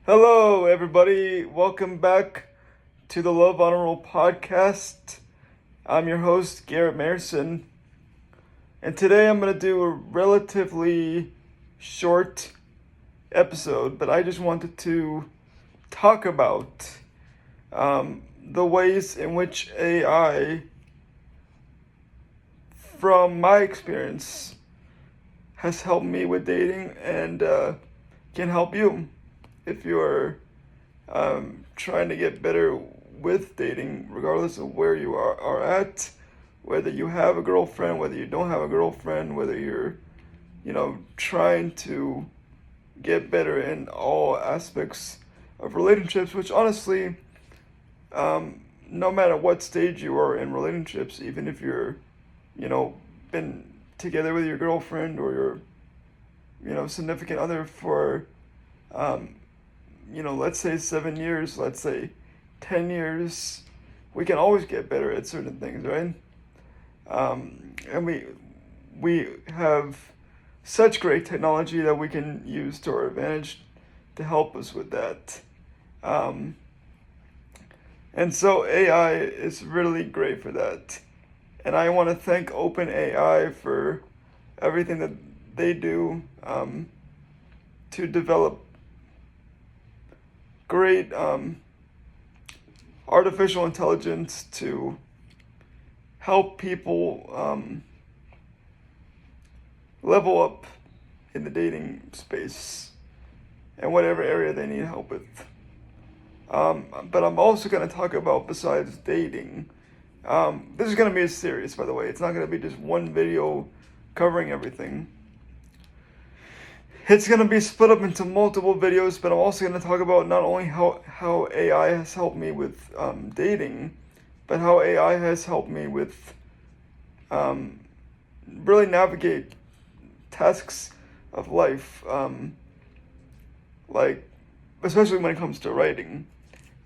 Hello, everybody. Welcome back to the Love on a Roll podcast. I'm your host, Garrett Mayerson, and today I'm going to do a relatively short episode, but I just wanted to talk about the ways in which AI, from my experience, has helped me with dating and can help you if you're trying to get better with dating, regardless of where you are at, whether you have a girlfriend, whether you don't have a girlfriend, whether you're, trying to get better in all aspects of relationships, which honestly, no matter what stage you are in relationships, even if you're, been together with your girlfriend or your, significant other for, um, let's say 7 years, let's say 10 years, we can always get better at certain things, right? And we have such great technology that we can use to our advantage to help us with that. Um, and so AI is really great for that. And I want to thank OpenAI for everything that they do to develop great artificial intelligence to help people level up in the dating space and whatever area they need help with. But I'm also going to talk about, besides dating, this is going to be a series, by the way. It's not going to be just one video covering everything. It's going to be split up into multiple videos, but I'm also going to talk about not only how AI has helped me with dating, but how AI has helped me with really navigate tasks of life, like, especially when it comes to writing.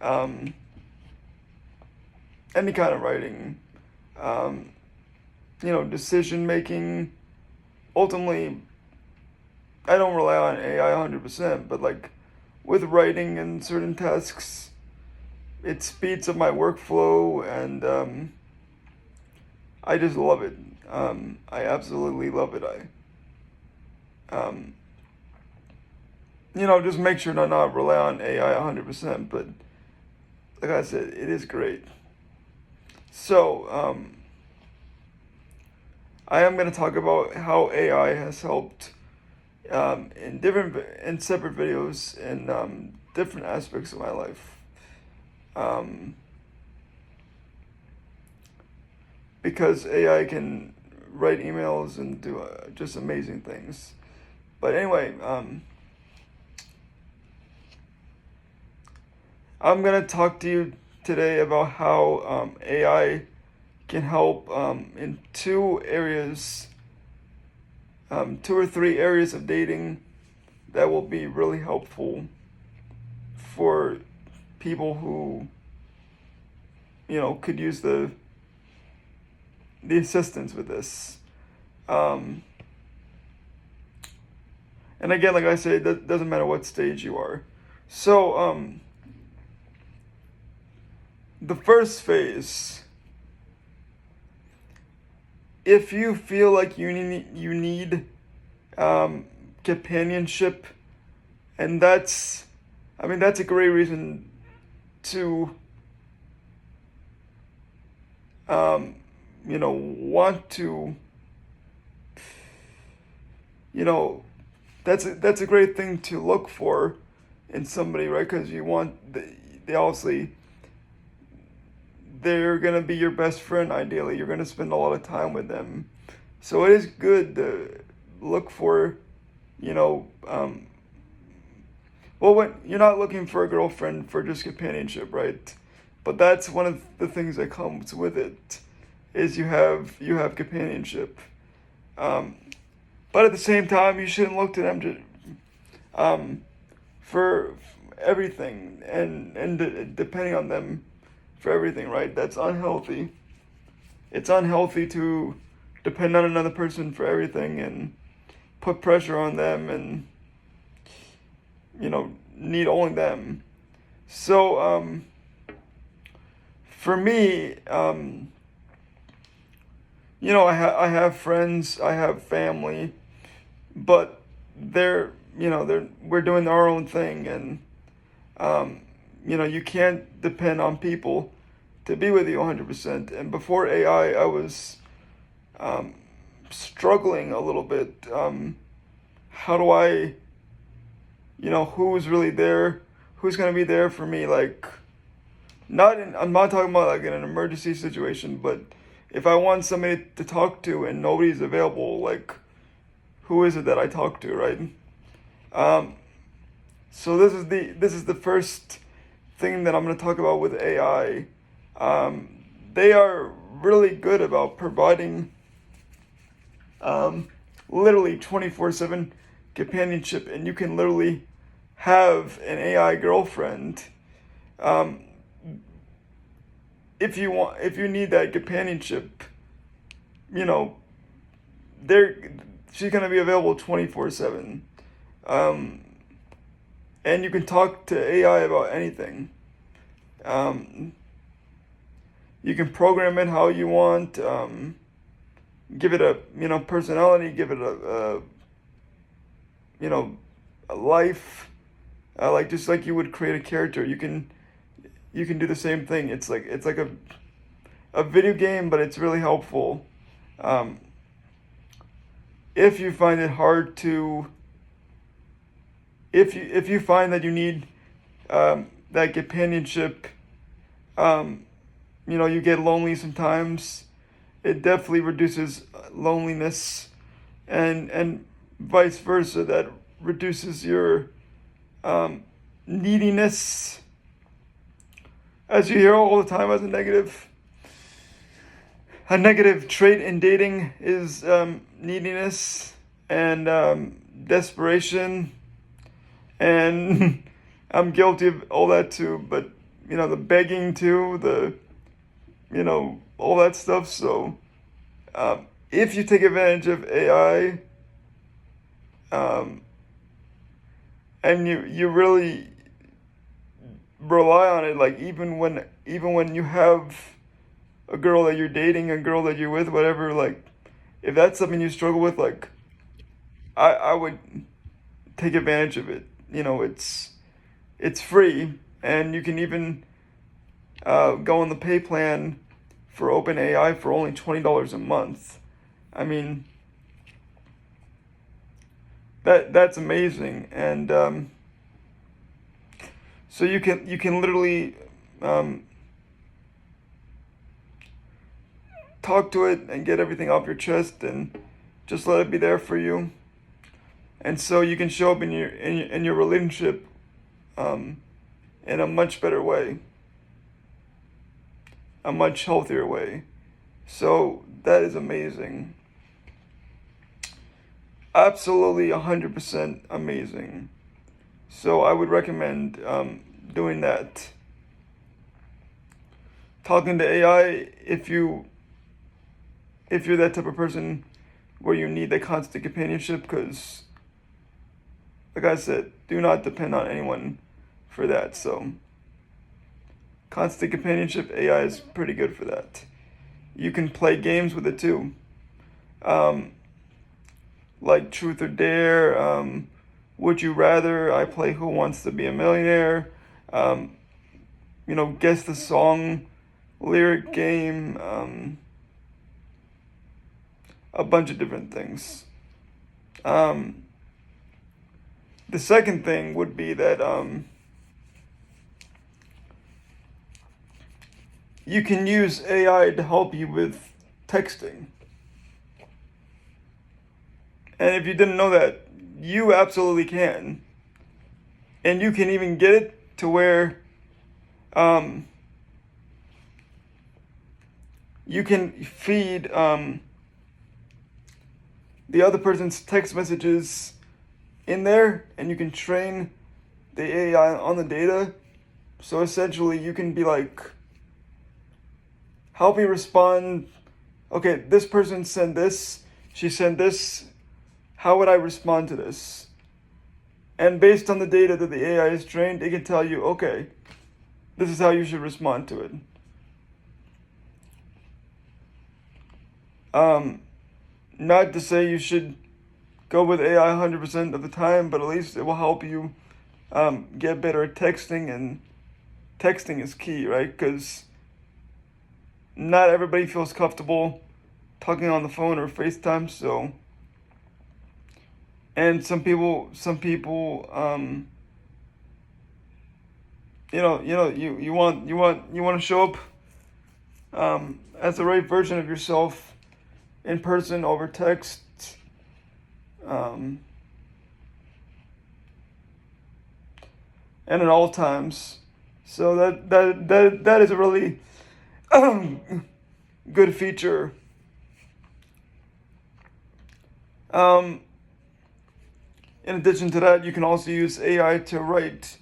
Any kind of writing, decision making. Ultimately, I don't rely on AI 100%, but like with writing and certain tasks, it speeds up my workflow, and I just love it. I absolutely love it. Um, just make sure to not rely on AI 100%, but like I said, it is great. So, I am going to talk about how AI has helped in separate videos in different aspects of my life. Because AI can write emails and do just amazing things. But anyway, I'm gonna talk to you today about how AI can help in two or three areas of dating that will be really helpful for people who, could use the assistance with this. And again, like I said, that doesn't matter what stage you are. So, the first phase, if you feel like you need companionship, and that's a great reason to want to, you know that's a great thing to look for in somebody, right? Because they obviously, they're gonna be your best friend. Ideally, you're gonna spend a lot of time with them, so it is good to look for, you know, well, when you're not looking for a girlfriend for just companionship, right? But that's one of the things that comes with it, is you have companionship. Um, but at the same time, you shouldn't look to them um, for everything, and depending on them for everything, right? That's unhealthy. It's unhealthy to depend on another person for everything and put pressure on them, and, need only them. So for me, I have friends, I have family, but we're doing our own thing, and um, you can't depend on people to be with you 100%. And before AI, I was um, struggling a little bit. How do I, who's really there? Who's gonna be there for me? Like, I'm not talking about like in an emergency situation, but if I want somebody to talk to and nobody's available, like, who is it that I talk to, right? Um, so this is the first thing that I'm gonna talk about with AI. They are really good about providing um, literally 24/7 companionship, and you can literally have an AI girlfriend. Um, if you need that companionship, you know, they're she's gonna be available 24/7. Um, and you can talk to AI about anything. Um, you can program it how you want. Give it a personality. Give it you know a life. Like just like you would create a character, you can do the same thing. It's like a video game, but it's really helpful. Um, if you find it hard to, if you find that you need that companionship, um, you get lonely sometimes. It definitely reduces loneliness, and vice versa. That reduces your um, neediness, as you hear all the time as a negative. A negative trait in dating is neediness and desperation, and I'm guilty of all that too. But the begging too, all that stuff. So if you take advantage of AI, um, and you really rely on it, like even when you have a girl that you're dating, a girl that you're with, whatever, like if that's something you struggle with, like I would take advantage of it. It's free, and you can even go on the pay plan for OpenAI for only $20 a month. I mean, that's amazing, and so you can literally um, talk to it and get everything off your chest, and just let it be there for you. And so you can show up in your relationship um, in a much better way, a much healthier way. So that is amazing. Absolutely 100% amazing. So I would recommend doing that. Talking to AI, if you're that type of person where you need that constant companionship, because like I said, do not depend on anyone for that. So constant companionship, AI is pretty good for that. You can play games with it too, um, like Truth or Dare. Would You Rather? I play Who Wants to Be a Millionaire. Um, Guess the Song lyric game. A bunch of different things. Um, the second thing would be that you can use AI to help you with texting. And if you didn't know that, you absolutely can. And you can even get it to where um, you can feed the other person's text messages in there, and you can train the AI on the data. So essentially, you can be like, help me respond. Okay, this person sent this. She sent this. How would I respond to this? And based on the data that the AI is trained, it can tell you, okay, this is how you should respond to it. Not to say you should go with AI 100% of the time, but at least it will help you get better at texting, and texting is key, right? Because not everybody feels comfortable talking on the phone or FaceTime, so. And some people, you want to show up as the right version of yourself in person over text. And at all times. So that is a really good feature. In addition to that, you can also use AI to write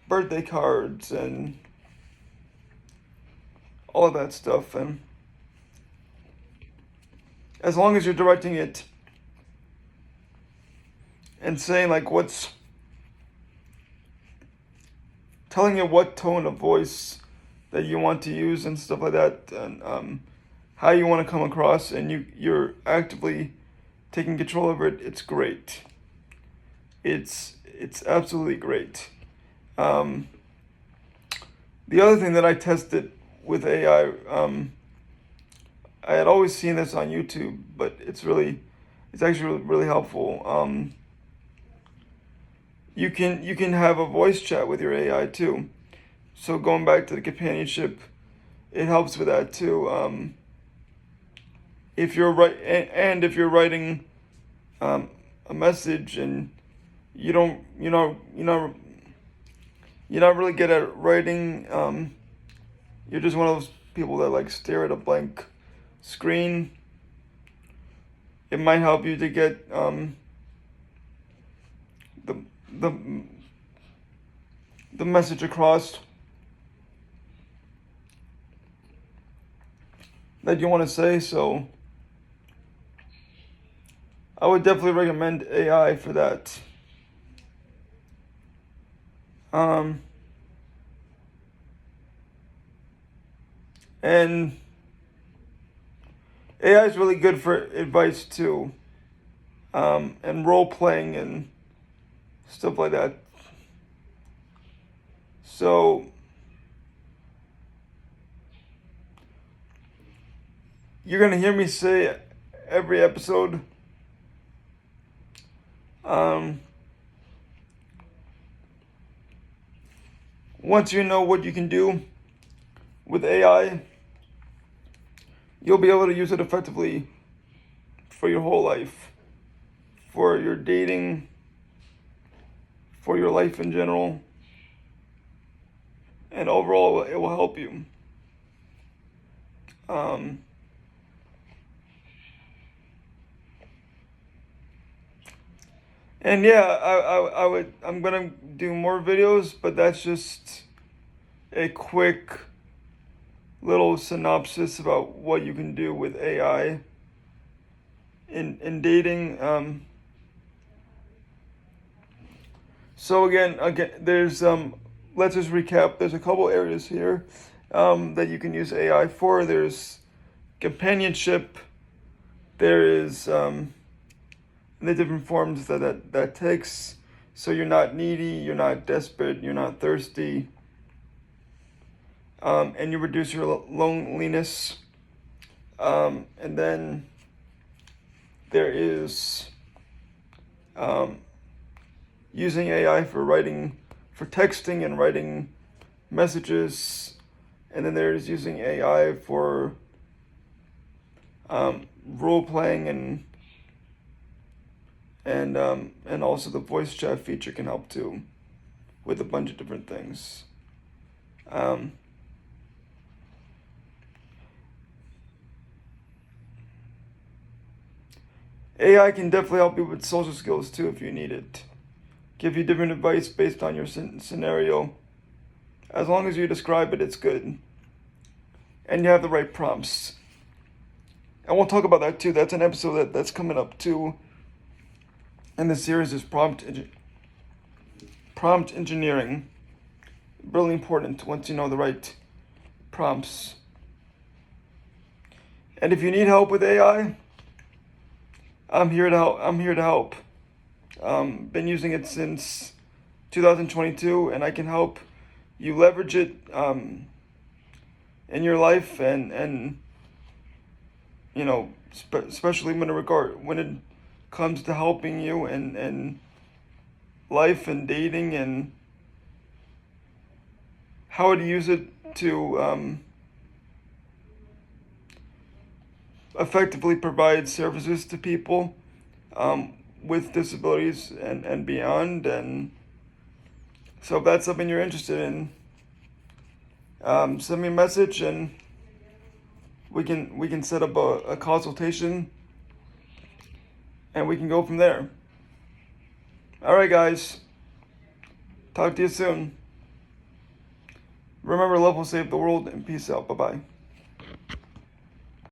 birthday cards and all of that stuff. And as long as you're directing it and saying like telling it what tone of voice that you want to use and stuff like that, and how you want to come across, and you're actively taking control over it, it's great. It's absolutely great. The other thing that I tested with AI, I had always seen this on YouTube, but it's actually really helpful. You can have a voice chat with your AI too. So going back to the companionship, it helps with that too. If you're writing a message and you're not really good at writing, you're just one of those people that like stare at a blank screen, it might help you to get the message across that you want to say. So I would definitely recommend AI for that. And AI is really good for advice too, and role playing and stuff like that. So you're gonna hear me say every episode, once you know what you can do with AI, you'll be able to use it effectively for your whole life, for your dating, for your life in general, and overall it will help you. And yeah, I'm gonna do more videos, but that's just a quick little synopsis about what you can do with AI in dating. So again, there's let's just recap. There's a couple areas here that you can use AI for. There's companionship. There is the different forms that takes. So you're not needy, you're not desperate, you're not thirsty, and you reduce your loneliness. And then there is using AI for texting and writing messages. And then there's using AI for role playing, and also the voice chat feature can help too, with a bunch of different things. AI can definitely help you with social skills too if you need it. Give you different advice based on your scenario. As long as you describe it, it's good. And you have the right prompts. And we'll talk about that too. That's an episode that's coming up too. And the series is prompt prompt engineering. Really important once you know the right prompts. And if you need help with AI, I'm here to help. Been using it since 2022, and I can help you leverage it in your life, and you know, especially when it comes to helping you and life and dating and how to use it to effectively provide services to people with disabilities and beyond. And so if that's something you're interested in, send me a message and we can set up a consultation and we can go from there. All right, guys. Talk to you soon. Remember, love will save the world, and peace out. Bye-bye.